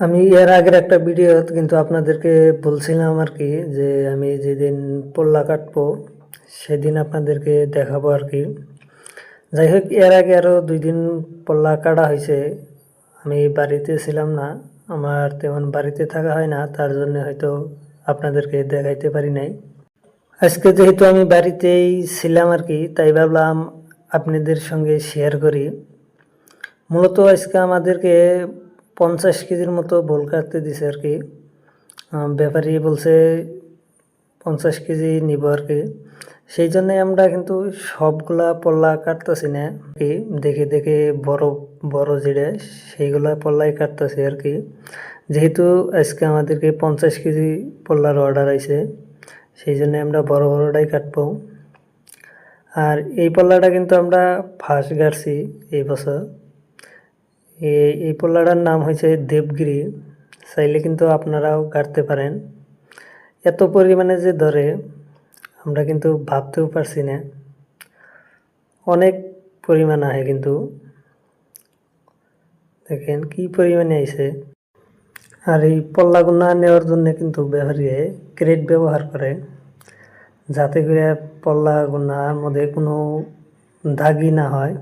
আমি এর আগের একটা ভিডিও কিন্তু আপনাদেরকে বলছিলাম আর কি যে আমি যেদিন পল্লা কাটবো সেদিন আপনাদেরকে দেখাবো আর কি। যাই হোক, এর আগে আরও 2 দিন পল্লা কাটা হয়েছে। আমি বাড়িতে ছিলাম না, আমার তেমন বাড়িতে থাকা হয় না, তার জন্য হয়তো আপনাদেরকে দেখাইতে পারি নাই। আজকে যেহেতু আমি বাড়িতেই ছিলাম আর কি, তাই ভাবলাম আপনাদের সঙ্গে শেয়ার করি। মূলত আজকে আমাদেরকে 50 কেজির মতো বোল কাটতে দিছে আর কি। ব্যাপারী বলছে 50 কেজি নিব আর কি। সেই জন্যে আমরা কিন্তু সবগুলা পল্লা কাটতেছি না আর কি, দেখে দেখে বড় বড় যেটা সেইগুলা পল্লাই কাটতেছি আর কি। যেহেতু আজকে আমাদেরকে 50 কেজি পল্লার অর্ডার আইছে, সেই জন্য আমরা বড় বড়টাই কাটবো। আর এই পল্লাটা কিন্তু আমরা ফার্স্ট গাড়ছি এই বছর। এই পল্লাটার নাম হয়েছে দেবগিরি। চাইলে কিন্তু আপনারাও কাটতে পারেন। এত পরিমাণে যে ধরে আমরা কিন্তু ভাবতেও পারছি না, অনেক পরিমাণ আহে কিন্তু। দেখেন কি পরিমাণে আইছে। আর এই পল্লাগুনা নেওয়ার জন্য কিন্তু ব্যবহারী ক্রেট ব্যবহার করে, যাতে করে পল্লাগুনার মধ্যে কোনো দাগি না হয়।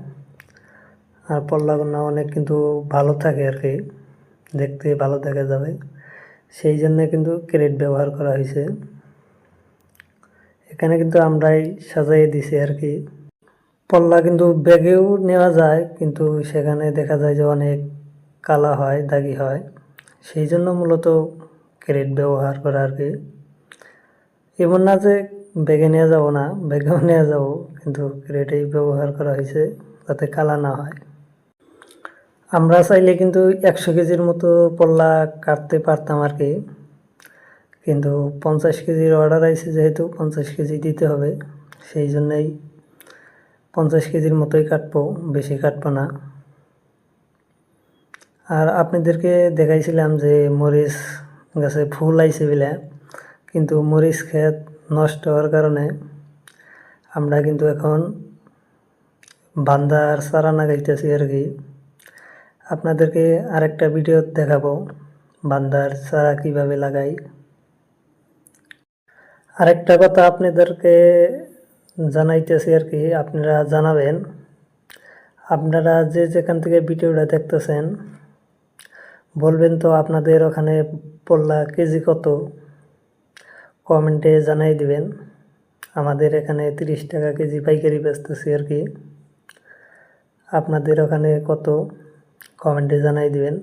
আর পল্লাগুনা অনেক কিন্তু ভালো থাকে আর কি, দেখতে ভালো দেখা যাবে, সেই জন্য কিন্তু ক্রেট ব্যবহার করা হয়েছে। এখানে কিন্তু আমরাই সাজাই দিছি আর কি। পল্লা কিন্তু ব্যাগেও নেওয়া যায়, কিন্তু সেখানে দেখা যায় যে অনেক কালা হয়, দাগি হয়, সেই জন্য মূলত ক্রেট ব্যবহার করা আর কি। এমন না যে ব্যাগে নেওয়া যাবো না, ব্যাগেও নেওয়া যাবো, কিন্তু ক্রেটেই ব্যবহার করা হয়েছে যাতে কালা না হয়। আমরা চাইলে কিন্তু 100 কেজির মতো পল্লা কাটতে পারতাম আর কি, কিন্তু 50 কেজির অর্ডার আইছে, যেহেতু 50 কেজি দিতে হবে, সেই জন্যই 50 কেজির মতোই কাটবো, বেশি কাটবো না। আর আপনাদেরকে দেখাইছিলাম যে মরিচ গাছে ফুল আইছে বলে, কিন্তু মরিচ ক্ষেত নষ্ট হওয়ার কারণে আমরা কিন্তু এখন বান্দার চারা লাগাইতেছি আর কি। আপনাদেরকে আরেকটা ভিডিও দেখাবো বান্দার চারা কিভাবে লাগাই। আরেকটা কথা আপনাদেরকে জানাইতেছি আর কি, আপনারা জানাবেন। আপনারা যে যেখান থেকে ভিডিওটা দেখতেছেন বলবেন তো আপনাদের ওখানে পল্লা কেজি কত, কমেন্টে জানাই দিবেন। আমাদের এখানে 30 টাকা কেজি পাইকারি বেচতেছি আর কি। আপনাদের ওখানে কত কমেন্টে জানাই দিবেন।